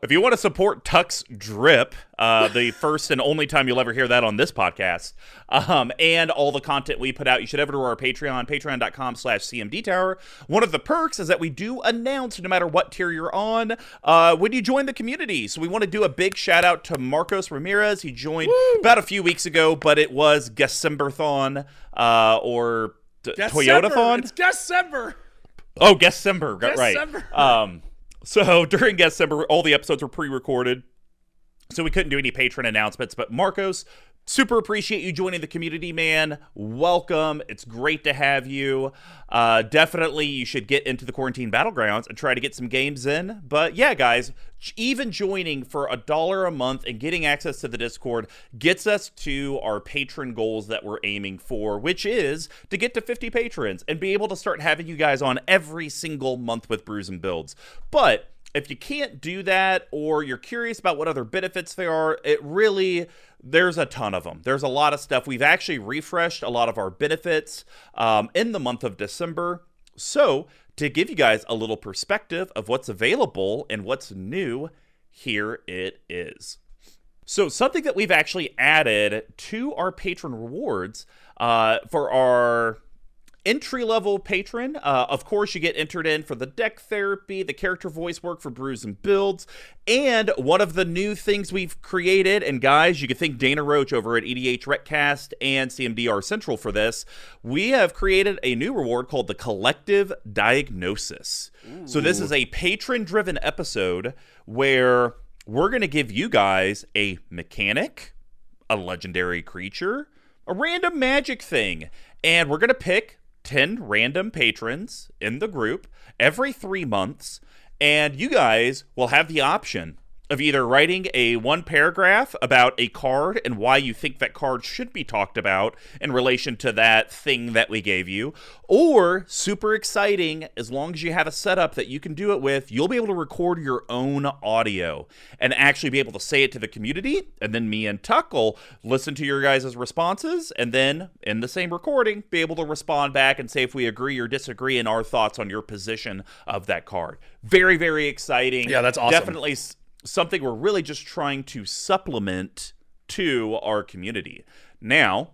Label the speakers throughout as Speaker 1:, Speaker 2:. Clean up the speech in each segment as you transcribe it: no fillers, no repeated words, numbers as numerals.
Speaker 1: If you want to support Tuck's Drip, the first and only time you'll ever hear that on this podcast, and all the content we put out, you should head over to our Patreon, patreon.com/CMDTower. One of the perks is that we do announce, no matter what tier you're on, when you join the community. So we want to do a big shout out to Marcos Ramirez. He joined about a few weeks ago, but it was December-thon, or Toyota-thon.
Speaker 2: It's December.
Speaker 1: Oh, December, right. So during December, all the episodes were pre-recorded, so we couldn't do any patron announcements. But Marcos, super appreciate you joining the community, man. Welcome. It's great to have you. Definitely you should get into the Quarantine Battlegrounds and try to get some games in. But yeah, guys, even joining for $1 a month and getting access to the Discord gets us to our patron goals that we're aiming for, which is to get to 50 patrons and be able to start having you guys on every single month with Brews and Builds. But if you can't do that, or you're curious about what other benefits there are, there's a ton of them. There's a lot of stuff. We've actually refreshed a lot of our benefits in the month of December. So to give you guys a little perspective of what's available and what's new, here it is. So something that we've actually added to our Patron Rewards for our entry-level patron, of course, you get entered in for the deck therapy, the character voice work for Brews and Builds, and one of the new things we've created, and guys, you can thank Dana Roach over at EDH Retcast and CMDR Central for this, we have created a new reward called the Collective Diagnosis. Ooh. So this is a patron-driven episode where we're going to give you guys a mechanic, a legendary creature, a random magic thing, and we're going to pick 10 random patrons in the group every 3 months, and you guys will have the option of either writing a one paragraph about a card and why you think that card should be talked about in relation to that thing that we gave you, or super exciting, as long as you have a setup that you can do it with, you'll be able to record your own audio and actually be able to say it to the community, and then me and Tuck will listen to your guys' responses, and then in the same recording be able to respond back and say if we agree or disagree in our thoughts on your position of that card. Very, very exciting.
Speaker 2: Yeah, that's awesome.
Speaker 1: Definitely something we're really just trying to supplement to our community. Now,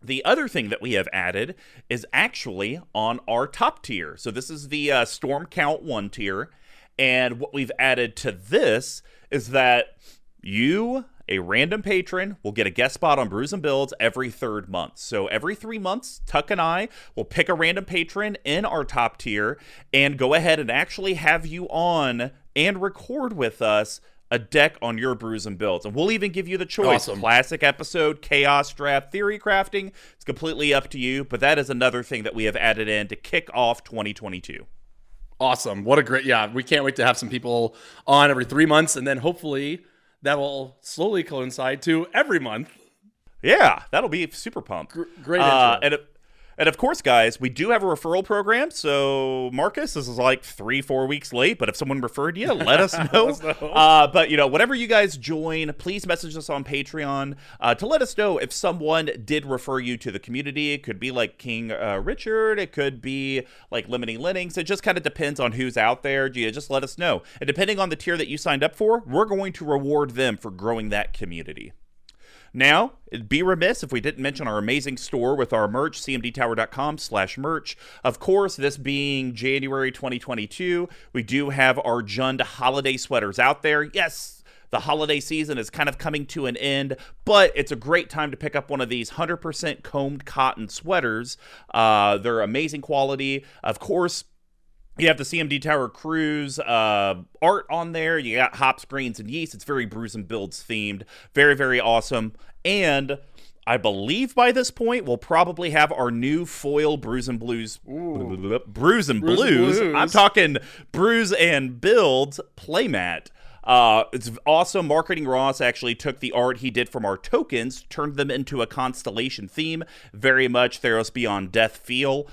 Speaker 1: the other thing that we have added is actually on our top tier. So this is the Storm Count 1 tier. And what we've added to this is that you, a random patron, will get a guest spot on Brews and Builds every 3rd month. So every 3 months, Tuck and I will pick a random patron in our top tier and go ahead and actually have you on and record with us a deck on your Brews and Builds. And we'll even give you the choice.
Speaker 2: Awesome.
Speaker 1: Classic episode, chaos draft, theory crafting. It's completely up to you, but that is another thing that we have added in to kick off 2022.
Speaker 2: Awesome. What a great, we can't wait to have some people on every 3 months, and then hopefully that will slowly coincide to every month.
Speaker 1: Yeah, that'll be super pumped.
Speaker 2: Great intro.
Speaker 1: And of course, guys, we do have a referral program. So, Marcus, this is like 3-4 weeks late, but if someone referred you, let us know. But, whenever you guys join, please message us on Patreon to let us know if someone did refer you to the community. It could be like King Richard. It could be like Lemony Lennings. It just kind of depends on who's out there. Just let us know. And depending on the tier that you signed up for, we're going to reward them for growing that community. Now, it'd be remiss if we didn't mention our amazing store with our merch, cmdtower.com/merch. Of course, this being January 2022, we do have our Jund holiday sweaters out there. Yes, the holiday season is kind of coming to an end, but it's a great time to pick up one of these 100% combed cotton sweaters. They're amazing quality. Of course, you have the CMD Tower Cruise art on there. You got hops, grains, and yeast. It's very Brews and Builds themed. Very, very awesome. And I believe by this point, we'll probably have our new foil Brews and Blues. Brews and Blues. I'm talking Brews and Builds playmat. It's awesome. Marketing Ross actually took the art he did from our tokens, turned them into a constellation theme. Very much Theros Beyond Death feel.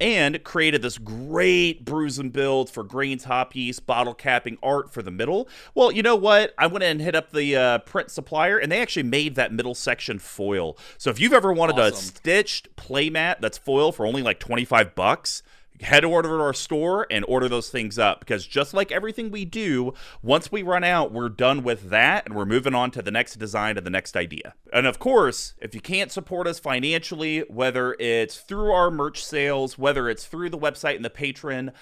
Speaker 1: And created this great Brews and Builds for grains, hop, yeast, bottle capping art for the middle. Well, you know what? I went and hit up the print supplier, and they actually made that middle section foil. So if you've ever wanted a stitched playmat that's foil for only like $25, head over to our store and order those things up, because just like everything we do, once we run out, we're done with that and we're moving on to the next design and the next idea. And of course, if you can't support us financially, whether it's through our merch sales, whether it's through the website and the Patron,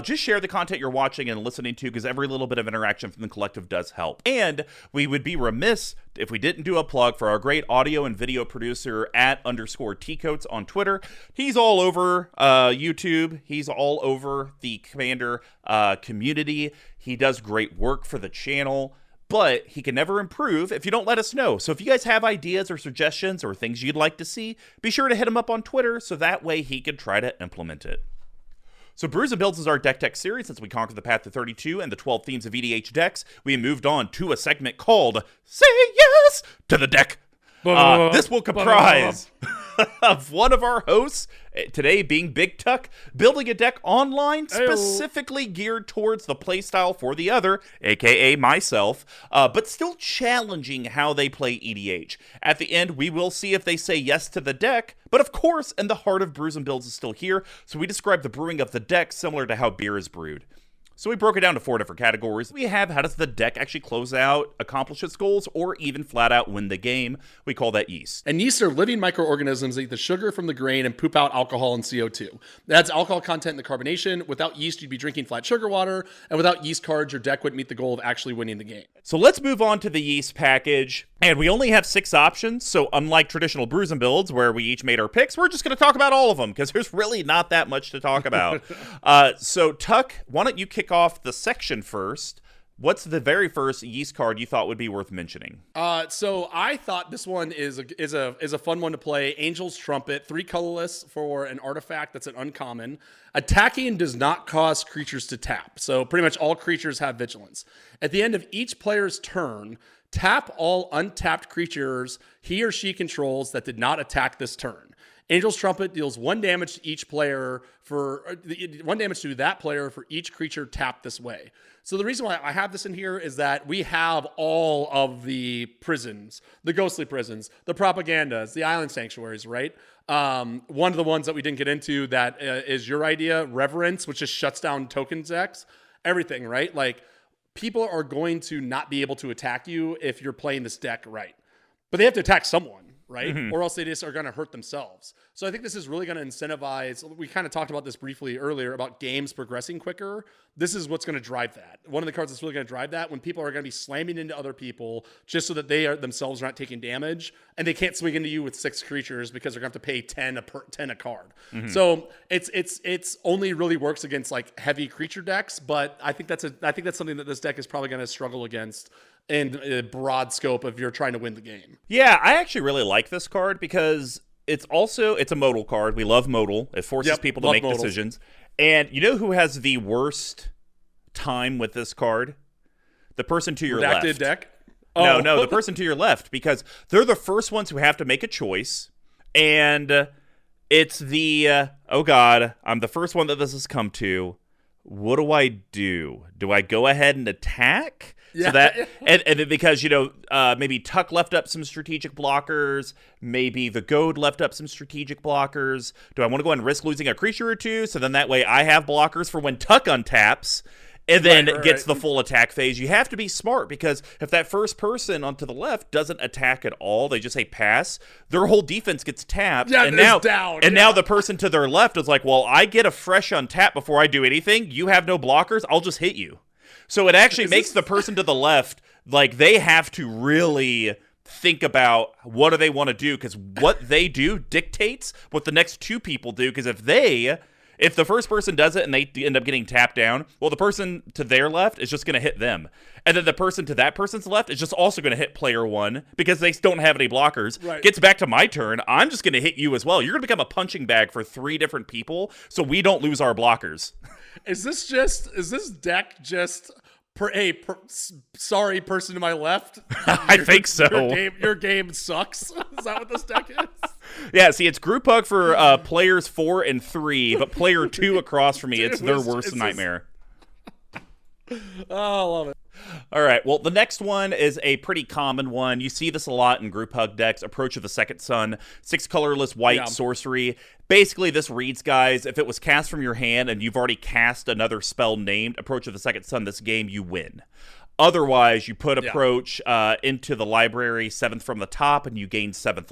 Speaker 1: just share the content you're watching and listening to, because every little bit of interaction from the collective does help. And we would be remiss if we didn't do a plug for our great audio and video producer at _tcoats on Twitter. He's all over YouTube. He's all over the Commander community. He does great work for the channel, but he can never improve if you don't let us know. So if you guys have ideas or suggestions or things you'd like to see, be sure to hit him up on Twitter so that way he can try to implement it. So Brews and Builds is our deck tech series. Since we conquered the path to 32 and the 12 themes of EDH decks, we moved on to a segment called Say Yes to the Deck. This will comprise of one of our hosts, today being BigTuck, building a deck online specifically geared towards the playstyle for the other, aka myself, but still challenging how they play EDH. At the end, we will see if they say yes to the deck, but of course, in the heart of Brews and Builds is still here, so we describe the brewing of the deck similar to how beer is brewed. So we broke it down to 4 different categories. We have, how does the deck actually close out, accomplish its goals, or even flat out win the game? We call that yeast.
Speaker 2: And yeast are living microorganisms that eat the sugar from the grain and poop out alcohol and CO2. That adds alcohol content in the carbonation. Without yeast, you'd be drinking flat sugar water. And without yeast cards, your deck wouldn't meet the goal of actually winning the game.
Speaker 1: So let's move on to the yeast package. And we only have 6 options, so unlike traditional Brews and Builds, where we each made our picks, we're just going to talk about all of them, because there's really not that much to talk about. So Tuck, why don't you kick off the section first? What's the very first yeast card you thought would be worth mentioning?
Speaker 2: So I thought this one is a fun one to play. Angel's Trumpet, 3 colorless for an artifact that's an uncommon. Attacking does not cause creatures to tap, so pretty much all creatures have vigilance. At the end of each player's turn, tap all untapped creatures he or she controls that did not attack this turn. Angel's Trumpet deals 1 damage to each player for 1 damage to that player for each creature tapped this way. So the reason why I have this in here is that we have all of the prisons, the ghostly prisons, the propagandas, the island sanctuaries, right? One of the ones that we didn't get into that is your idea, Reverence, which just shuts down token decks, everything, right? Like, people are going to not be able to attack you if you're playing this deck right. But they have to attack someone, right? Mm-hmm. Or else they just are going to hurt themselves. So I think this is really going to incentivize, we kind of talked about this briefly earlier about games progressing quicker. This is what's going to drive that. One of the cards that's really going to drive that, when people are going to be slamming into other people just so that they are themselves not taking damage, and they can't swing into you with 6 creatures because they're going to have to pay 10 a card. Mm-hmm. So it's only really works against like heavy creature decks, but I think that's something that this deck is probably going to struggle against in a broad scope if you're trying to win the game.
Speaker 1: Yeah, I actually really like this card because it's a modal card. We love modal. It forces people to make decisions. And you know who has the worst time with this card? The person to your left.
Speaker 2: Redacted deck?
Speaker 1: Oh. No, the person to your left, because they're the first ones who have to make a choice. And it's the, oh God, I'm the first one that this has come to. What do I do? Do I go ahead and attack? Yeah. So that, and because, maybe Tuck left up some strategic blockers. Maybe the Goad left up some strategic blockers. Do I want to go ahead and risk losing a creature or two? So then that way I have blockers for when Tuck untaps and then gets the full attack phase. You have to be smart, because if that first person onto the left doesn't attack at all, they just say pass, their whole defense gets tapped. Yeah, and now the person to their left is like, well, I get a fresh untap before I do anything. You have no blockers. I'll just hit you. So it actually makes the person to the left, like, they have to really think about what do they want to do, because what they do dictates what the next 2 people do. Because if the first person does it and they end up getting tapped down, well, the person to their left is just going to hit them. And then the person to that person's left is just also going to hit player 1 because they don't have any blockers. Right. Gets back to my turn. I'm just going to hit you as well. You're going to become a punching bag for 3 different people so we don't lose our blockers.
Speaker 2: Is this deck just sorry, person to my left?
Speaker 1: I think so.
Speaker 2: Your game sucks. Is that what this deck is?
Speaker 1: Yeah, see, it's group hug for players 4 and 3, but player 2 across from me, it's their worst nightmare.
Speaker 2: Oh, I love it.
Speaker 1: All All right, well, the next one is a pretty common one. You see this a lot in group hug decks. Approach of the Second Sun, 6 colorless white sorcery. Basically, this reads, guys, if it was cast from your hand and you've already cast another spell named Approach of the Second Sun this game, you win. Otherwise, you put Approach into the library, 7th from the top, and you gain 7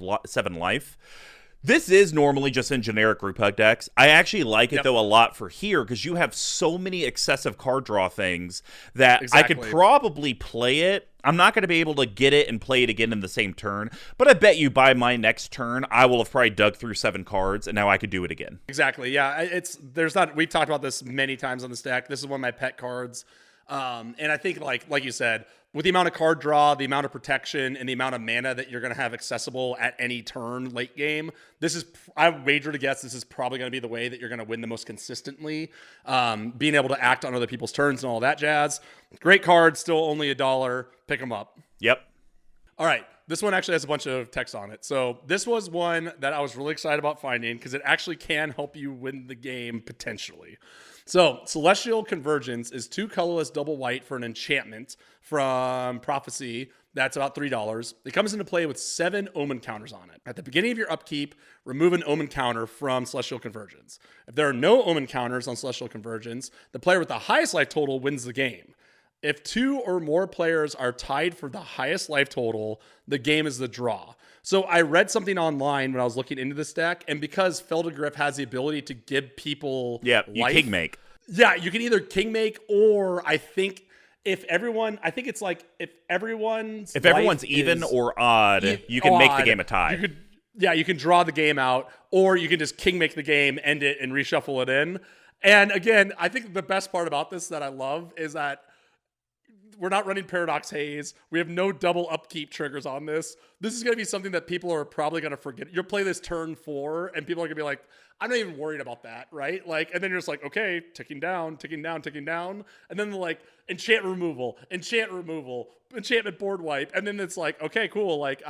Speaker 1: life. This is normally just in generic group hug decks. I actually like it, though, a lot for here because you have so many excessive card draw things that I could probably play it. I'm not going to be able to get it and play it again in the same turn, but I bet you by my next turn, I will have probably dug through 7 cards, and now I could do it again.
Speaker 2: Exactly, yeah. We've talked about this many times on this deck. This is one of my pet cards. And I think, like you said, with the amount of card draw, the amount of protection, and the amount of mana that you're going to have accessible at any turn late game, I wager to guess this is probably going to be the way that you're going to win the most consistently. Being able to act on other people's turns and all that jazz. Great card, still only $1. Pick them up.
Speaker 1: Yep. All
Speaker 2: right. This one actually has a bunch of text on it. So this was one that I was really excited about finding because it actually can help you win the game potentially. So Celestial Convergence is 2 colorless double white for an enchantment from Prophecy. That's about $3. It comes into play with 7 omen counters on it. At the beginning of your upkeep, remove an omen counter from Celestial Convergence. If there are no omen counters on Celestial Convergence, the player with the highest life total wins the game. If 2 or more players are tied for the highest life total, the game is the draw. So I read something online when I was looking into this deck, and because Phelddagrif has the ability to give people
Speaker 1: you king make.
Speaker 2: Yeah, you can either king make, or I think if everyone's
Speaker 1: even or odd, you can make the game a tie.
Speaker 2: You can draw the game out, or you can just king make the game, end it, and reshuffle it in. And again, I think the best part about this that I love is that we're not running Paradox Haze. We have no double upkeep triggers on this. This is going to be something that people are probably going to forget. You'll play this turn 4, and people are going to be like, I'm not even worried about that, right? And then you're just like, okay, ticking down. And then they're like, enchant removal, enchantment board wipe. And then it's like, okay, cool. It's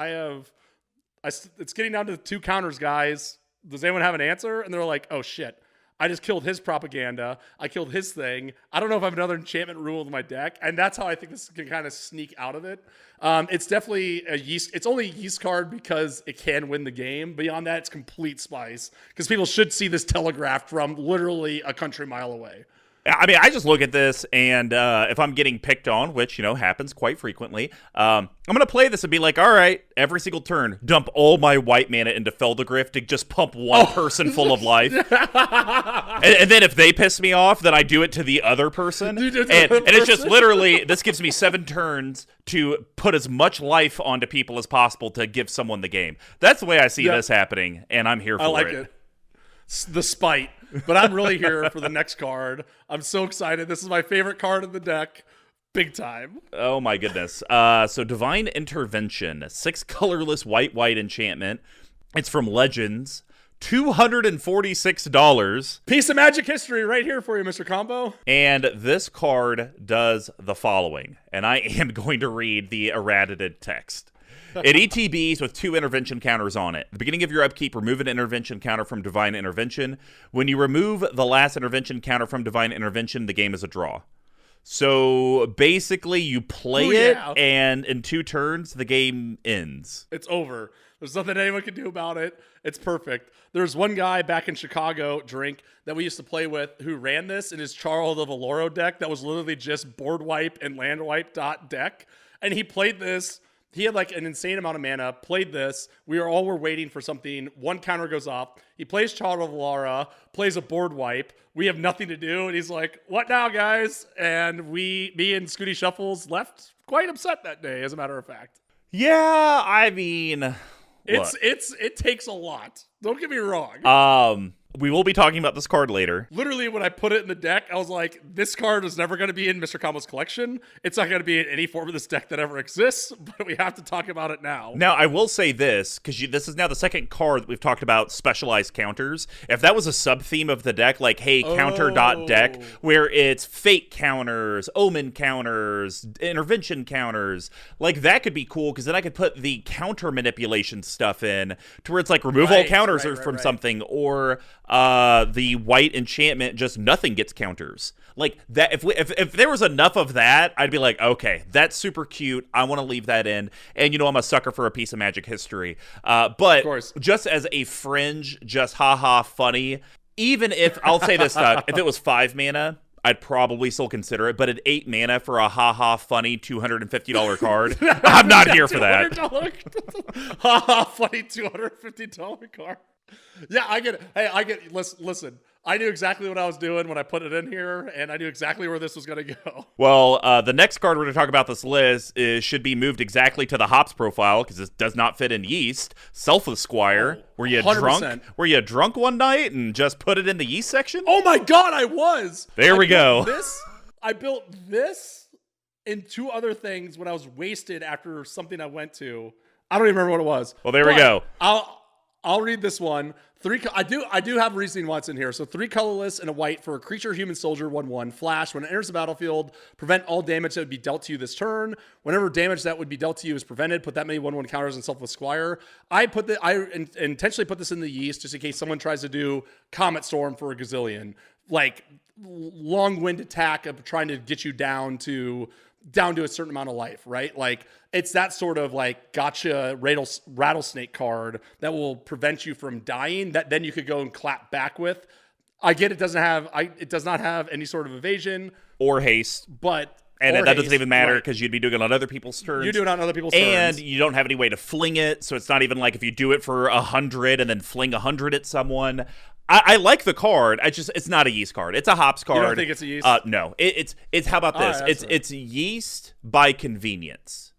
Speaker 2: getting down to 2 counters, guys. Does anyone have an answer? And they're like, oh shit. I just killed his propaganda. I killed his thing. I don't know if I have another enchantment rule in my deck. And that's how I think this can kind of sneak out of it. It's definitely a yeast. It's only a yeast card because it can win the game. Beyond that, it's complete spice. Because people should see this telegraphed from literally a country mile away.
Speaker 1: I mean, I just look at this, and if I'm getting picked on, which, happens quite frequently, I'm going to play this and be like, all right, every single turn, dump all my white mana into Phelddagrif to just pump one person full of life. and then if they piss me off, then I do it to the other person. And it's just literally, this gives me 7 turns to put as much life onto people as possible to give someone the game. That's the way I see this happening, and I'm here for it.
Speaker 2: I like it. The spite. But I'm really here for the next card. I'm so excited. This is my favorite card in the deck. Big time.
Speaker 1: Oh my goodness. So Divine Intervention, 6 colorless white enchantment. It's from Legends. $246.
Speaker 2: Piece of magic history right here for you, Mr. Combo.
Speaker 1: And this card does the following. And I am going to read the errata text. It ETBs with 2 intervention counters on it. At the beginning of your upkeep, remove an intervention counter from Divine Intervention. When you remove the last intervention counter from Divine Intervention, the game is a draw. So basically, you play it, and in 2 turns, the game ends.
Speaker 2: It's over. There's nothing anyone can do about it. It's perfect. There's one guy back in Chicago, Drink, that we used to play with who ran this in his Charles of Valoro deck that was literally just board wipe and land wipe deck. And he played this. He had an insane amount of mana, played this. We were waiting for something. 1 counter goes off. He plays Child of Alara, plays a board wipe. We have nothing to do. And he's like, what now, guys? And me and Scooty Shuffles left quite upset that day, as a matter of fact.
Speaker 1: Yeah, I mean,
Speaker 2: it takes a lot. Don't get me wrong.
Speaker 1: We will be talking about this card later.
Speaker 2: Literally, when I put it in the deck, I was like, this card is never going to be in Mr. Combo's collection. It's not going to be in any form of this deck that ever exists, but we have to talk about it now.
Speaker 1: Now, I will say this, because this is now the second card that we've talked about specialized counters. If that was a sub-theme of the deck, like, hey, counter.deck, where it's fate counters, omen counters, intervention counters, that could be cool, because then I could put the counter manipulation stuff in to where it's like remove all counters from something, or the white enchantment, just nothing gets counters. Like that, if there was enough of that, I'd be like, okay, that's super cute. I want to leave that in. And I'm a sucker for a piece of Magic history. But just as a fringe, just haha funny. Even if I'll say this, Doug, if it was 5 mana, I'd probably still consider it. But at 8 mana for a haha funny $250 card, I'm not here for that.
Speaker 2: Haha funny $250 card. Yeah, I get it. Hey, listen. I knew exactly what I was doing when I put it in here, and I knew exactly where this was going to go.
Speaker 1: Well, the next card we're going to talk about this list should be moved exactly to the hops profile because this does not fit in yeast. Selfless Squire. Were you 100%. Drunk? Were you drunk one night and just put it in the yeast section?
Speaker 2: Oh my God, I was.
Speaker 1: There we go.
Speaker 2: I built this and 2 other things when I was wasted after something I went to. I don't even remember what it was.
Speaker 1: Well, there we go.
Speaker 2: I'll read this one. I do have reasoning what's in here. So 3 colorless and a white for a creature, human soldier, 1/1 flash. When it enters the battlefield, prevent all damage that would be dealt to you this turn. Whenever damage that would be dealt to you is prevented, put that many 1/1 counters on Selfless Squire. I intentionally put this in the yeast just in case someone tries to do Comet Storm for a gazillion, like long-wind attack of trying to get you down to a certain amount of life, right? Like it's that sort of like gotcha rattlesnake card that will prevent you from dying that then you could go and clap back with. I get it does not have any sort of evasion
Speaker 1: or haste,
Speaker 2: but
Speaker 1: that doesn't even matter because you'd be doing it on other people's turns.
Speaker 2: You do it on other people's turns.
Speaker 1: And you don't have any way to fling it, so it's not even like if you do it for 100 and then fling 100 at someone. I like the card. It's not a yeast card. It's a hops card.
Speaker 2: You don't think it's a yeast?
Speaker 1: No. It's how about this? It's yeast by convenience.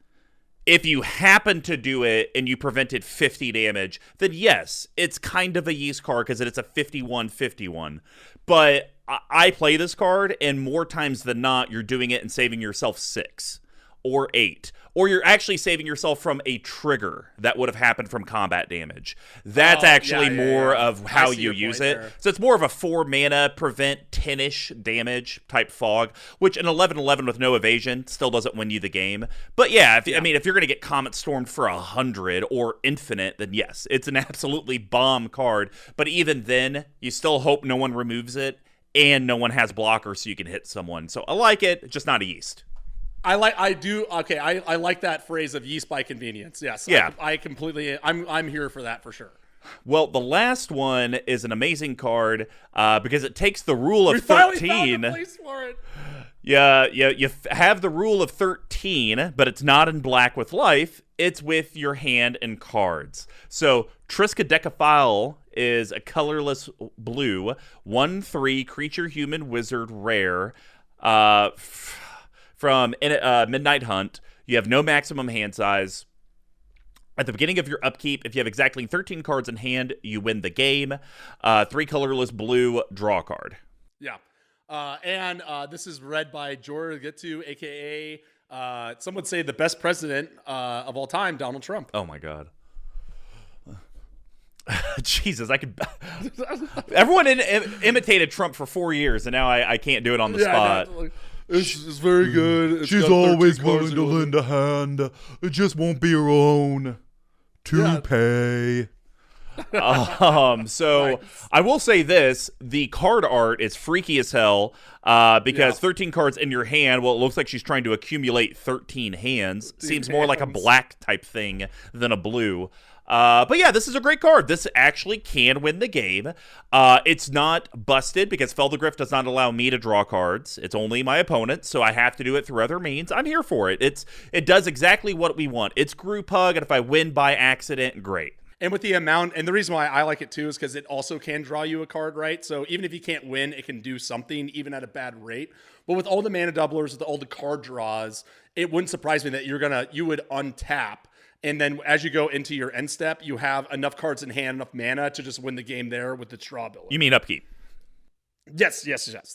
Speaker 1: If you happen to do it and you prevented 50 damage, then yes, it's kind of a yeast card because it's a 51-51. But I play this card, and more times than not, you're doing it and saving yourself 6 or 8. Or you're actually saving yourself from a trigger that would have happened from combat damage. That's more of how you use it. There. So it's more of a 4 mana prevent 10-ish damage type fog, which an 11/11 with no evasion still doesn't win you the game. But if you're going to get Comet Stormed for 100 or infinite, then yes, it's an absolutely bomb card. But even then, you still hope no one removes it and no one has blockers so you can hit someone. So I like it, just not a yeast.
Speaker 2: I like that phrase of yeast by convenience. Yes.
Speaker 1: Yeah.
Speaker 2: I'm here for that for sure.
Speaker 1: Well, the last one is an amazing card because it takes the rule of 13.
Speaker 2: We finally found a place for it.
Speaker 1: You have the rule of 13, but it's not in black with life. It's with your hand and cards. So Triskaidekaphile is a colorless blue, 1/3 creature, human, wizard, rare. From Midnight Hunt. You have no maximum hand size. At the beginning of your upkeep, if you have exactly 13 cards in hand, you win the game. 3 colorless blue, draw a card.
Speaker 2: Yeah. And this is read by Jor Gitu, a.k.a. some would say the best president of all time, Donald Trump.
Speaker 1: Oh, my God. Jesus, I could... Everyone imitated Trump for 4 years, and now I can't do it on the spot.
Speaker 2: No, it's very good.
Speaker 3: She's always willing to lend a hand. It just won't be her own to pay.
Speaker 1: So nice. I will say this: the card art is freaky as hell because 13 cards in your hand. Well, it looks like she's trying to accumulate 13 hands. Seems more like a black type thing than a blue. But yeah, this is a great card. This actually can win the game. It's not busted because Phelddagrif does not allow me to draw cards. It's only my opponent, so I have to do it through other means. I'm here for it. It does exactly what we want. It's group hug, and if I win by accident, great.
Speaker 2: And with the amount, and the reason why I like it too is because it also can draw you a card, right? So even if you can't win, it can do something, even at a bad rate. But with all the mana doublers, with all the card draws, it wouldn't surprise me that you would untap. And then as you go into your end step, you have enough cards in hand, enough mana to just win the game there with the draw ability.
Speaker 1: You mean upkeep?
Speaker 2: Yes.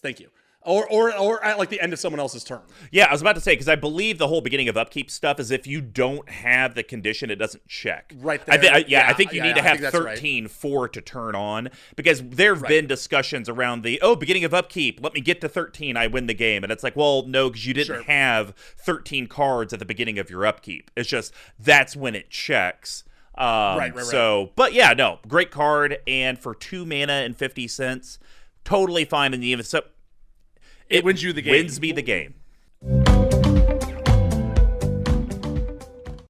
Speaker 2: Thank you. Or at like the end of someone else's turn.
Speaker 1: Yeah, I was about to say, because I believe the whole beginning of upkeep stuff is if you don't have the condition, it doesn't check.
Speaker 2: Right there.
Speaker 1: I think you need to have 13 for it to turn on, because there have been discussions around beginning of upkeep, let me get to 13, I win the game. And it's like, well, no, because you didn't have 13 cards at the beginning of your upkeep. It's just, that's when it checks.
Speaker 2: Right.
Speaker 1: So, but yeah, no, great card, and for 2 mana and 50 cents, totally fine in the even. So
Speaker 2: it wins you the game.
Speaker 1: Wins me the game.